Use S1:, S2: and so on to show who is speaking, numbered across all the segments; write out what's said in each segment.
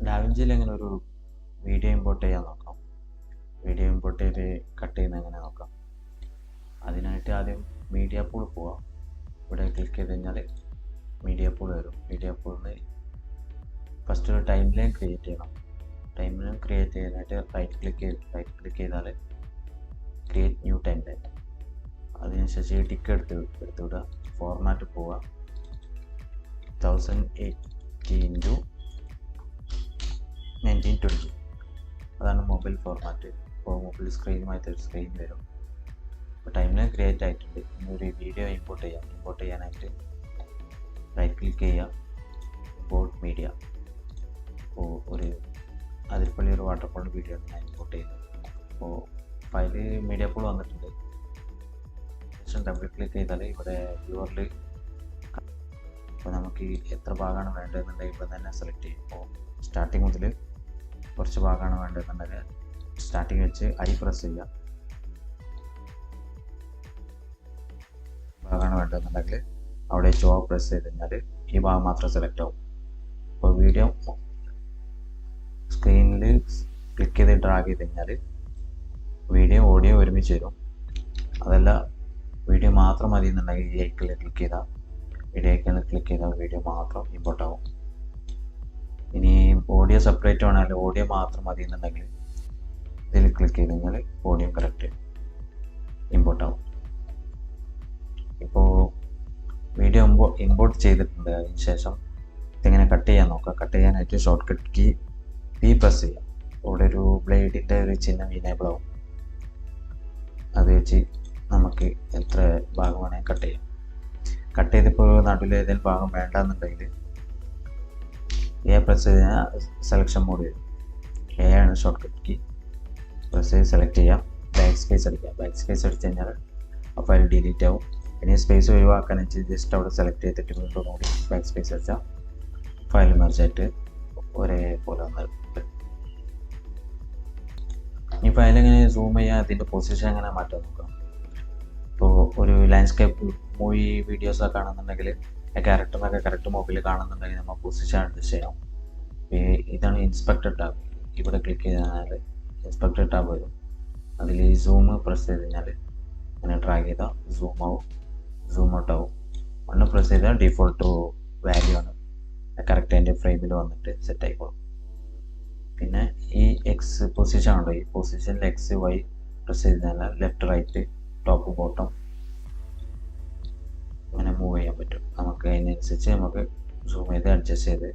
S1: ഡാവിഞ്ചിയിൽ എങ്ങനെ ഒരു video import ചെയ്യാൻ നോക്കാം. വീഡിയോ ഇമ്പോർട്ട് ചെയ്ത് കട്ട് ചെയ്യുന്ന എങ്ങനെ നോക്കാം. അതിനായിട്ട് ആദ്യം മീഡിയ പൂൾ പോവാം. ഇവിടെ ക്ലിക്ക് ചെയ്ത് കഴിഞ്ഞാൽ മീഡിയ പൂൾ വരും. മീഡിയ പൂളിൽ നിന്ന് ഫസ്റ്റ് ഒരു ടൈം ലൈൻ ക്രിയേറ്റ് ചെയ്യണം. ടൈം ലൈൻ ക്രിയേറ്റ് ചെയ്യാനായിട്ട് റൈറ്റ് ക്ലിക്ക് ചെയ്താൽ ക്രിയേറ്റ് ന്യൂ ടൈം ലൈൻ. അതിനുശേഷം ഈ ടിക്ക് എടുത്തുവിടുക. ഫോർമാറ്റ് പോവുക. 1080 x 1920 അതാണ് മൊബൈൽ ഫോർമാറ്റ്. ഇപ്പോൾ മൊബൈൽ സ്ക്രീനുമായിട്ട് ഒരു സ്ക്രീൻ വരും. ഇപ്പോൾ ടൈം ലൈൻ ക്രിയേറ്റ് ആയിട്ടുണ്ട്. ഇനി ഒരു വീഡിയോ ഇമ്പോർട്ട് ചെയ്യാം. ഇമ്പോർട്ട് ചെയ്യാനായിട്ട് റൈറ്റ് ക്ലിക്ക് ചെയ്യുക, ഇമ്പോർട്ട് മീഡിയ. അപ്പോൾ അതിൽപ്പള്ളി ഒരു വാട്ടർഫോൾ വീഡിയോ ആണ് ഞാൻ ഇമ്പോർട്ട് ചെയ്യുന്നത്. അപ്പോൾ ഫയല് മീഡിയ പൂൾ വന്നിട്ടുണ്ട്. ശേഷം ഡബിൾ ക്ലിക്ക് ചെയ്താൽ ഇവിടെ വ്യൂവറിൽ ഇപ്പോൾ നമുക്ക് എത്ര ഭാഗമാണ് വേണ്ടതെന്നുണ്ടെങ്കിൽ ഇവിടെ തന്നെ സെലക്ട് ചെയ്യും. അപ്പോൾ സ്റ്റാർട്ടിങ് മുതൽ കുറച്ച് ഭാഗമാണ് വേണ്ടതെന്നുണ്ടെങ്കിൽ സ്റ്റാർട്ടിങ് വെച്ച് പ്രസ് ചെയ്യുക. ഭാഗമാണ് വേണ്ടതെന്നുണ്ടെങ്കിൽ അവിടെ പ്രസ് ചെയ്ത് കഴിഞ്ഞാൽ ഈ ഭാഗം മാത്രം സെലക്ട് ആവും. അപ്പോൾ വീഡിയോ സ്ക്രീനിൽ ക്ലിക്ക് ചെയ്ത് ഡ്രാഗ് ചെയ്ത് കഴിഞ്ഞാൽ വീഡിയോ ഓഡിയോ ഒരുമിച്ച് വരും. അതല്ല വീഡിയോ മാത്രം മതി എന്നുണ്ടെങ്കിൽ ഈ ഐക്കണിൽ ക്ലിക്ക് ചെയ്താൽ വീഡിയോ മാത്രം ഇമ്പോർട്ട് ആവും. ഇനി ഓഡിയോ സെപ്പറേറ്റ് വേണമെങ്കിൽ ഓഡിയോ മാത്രം മതി എന്നുണ്ടെങ്കിൽ ഇതിൽ ക്ലിക്ക് ചെയ്ത് കഴിഞ്ഞാൽ ഓഡിയോ കറക്റ്റ് ഇമ്പോർട്ട് ആവും. ഇപ്പോൾ വീഡിയോ ഇമ്പോർട്ട് ചെയ്തിട്ടുണ്ട്. അതിന് ശേഷം ഇതിങ്ങനെ കട്ട് ചെയ്യാൻ നോക്കാം. കട്ട് ചെയ്യാനായിട്ട് short cut key P press ചെയ്യാം. ഇവിടെ ഒരു ബ്ലേഡിൻ്റെ ഒരു ചിഹ്നം ഇനേബിൾ ആവും. അത് വെച്ച് നമുക്ക് എത്ര ഭാഗം വേണമെങ്കിൽ കട്ട് ചെയ്യാം. കട്ട് ചെയ്തിപ്പോൾ നടുവിൽ ഏതെങ്കിലും ഭാഗം വേണ്ടെന്നുണ്ടെങ്കിൽ പ്രസ് ചെയ്താൽ സെലക്ഷൻ മോഡ് വരും. ആണ് ഷോർട്ട് കട്ട് കീ. പ്രസ് ചെയ്ത് സെലക്ട് ചെയ്യാം. ബാക്ക് സ്പേസ് അടിക്കാം. ബാക്ക് സ്പേസ് അടിച്ച് കഴിഞ്ഞാൽ ആ ഫയൽ ഡിലീറ്റ് ആവും. ഇനി സ്പേസ് ഒഴിവാക്കാൻ വെച്ച് ജസ്റ്റ് അവിടെ സെലക്ട് ചെയ്തിട്ട് വീണ്ടും കൂടി ബാക്ക് സ്പേസ് അടിച്ചാൽ ഫയൽ മെർജായിട്ട് ഒരേപോലെ വന്ന് ഈ ഫയൽ എങ്ങനെ സൂം ചെയ്യാൻ അതിൻ്റെ പൊസിഷൻ എങ്ങനെ മാറ്റാൻ നോക്കാം. ഇപ്പോൾ ഒരു ലാൻഡ്സ്കേപ്പ് മൂവി വീഡിയോസൊക്കെ കാണുന്നുണ്ടെങ്കിൽ ക്യാരക്ടറിനൊക്കെ കറക്റ്റ് മൊബൈലിൽ കാണുന്നുണ്ടെങ്കിൽ നമ്മൾ പൊസിഷൻ അഡ്ജസ്റ്റ് ചെയ്യാം. ഇതാണ് ഇൻസ്പെക്ടർ ടാബ്. ഇവിടെ ക്ലിക്ക് ചെയ്താൽ ഇൻസ്പെക്ടർ ടാബ് വരും. അതിൽ സൂം പ്രസ് ചെയ്ത് കഴിഞ്ഞാൽ അങ്ങനെ ഡ്രാഗ് ചെയ്താൽ സൂം ആവും, സൂം ഔട്ട് ആവും. ഒന്ന് പ്രസ് ചെയ്താൽ ഡിഫോൾട്ട് വാല്യൂ ആണ് കറക്റ്റ് അതിൻ്റെ ഫ്രെയിമിൽ വന്നിട്ട് സെറ്റ് ആയിക്കോളും. പിന്നെ ഈ എക്സ് പൊസിഷൻ ഉണ്ടോ, ഈ പൊസിഷനിൽ XY പ്രസ് ചെയ്ത് കഴിഞ്ഞാൽ ലെഫ്റ്റ് റൈറ്റ് ടോപ്പ് ബോട്ടം അങ്ങനെ മൂവ് ചെയ്യാൻ പറ്റും. നമുക്ക് അതിനനുസരിച്ച് നമുക്ക് സൂം ചെയ്ത് അഡ്ജസ്റ്റ് ചെയ്ത്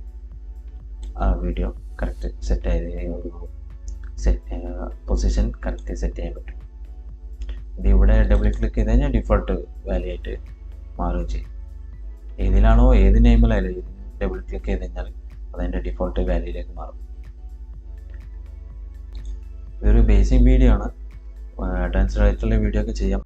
S1: ആ വീഡിയോ കറക്റ്റ് സെറ്റ് ആയത് ഒരു പൊസിഷൻ കറക്റ്റ് സെറ്റ് ചെയ്യാൻ പറ്റും. ഇത് ഇവിടെ ഡബിൾ ക്ലിക്ക് ചെയ്ത് കഴിഞ്ഞാൽ ഡിഫോൾട്ട് വാല്യൂ ആയിട്ട് മാറുകയും ചെയ്യും. ഏതിലാണോ ഏത് നെയിമിലായാലും ഡബിൾ ക്ലിക്ക് ചെയ്ത് കഴിഞ്ഞാൽ അതിൻ്റെ ഡിഫോൾട്ട് വാല്യൂയിലേക്ക് മാറും. ഇതൊരു ബേസിക് വീഡിയോ ആണ്. അഡ്വാൻസ്ഡ് ആയിട്ടുള്ള വീഡിയോ ഒക്കെ ചെയ്യാം.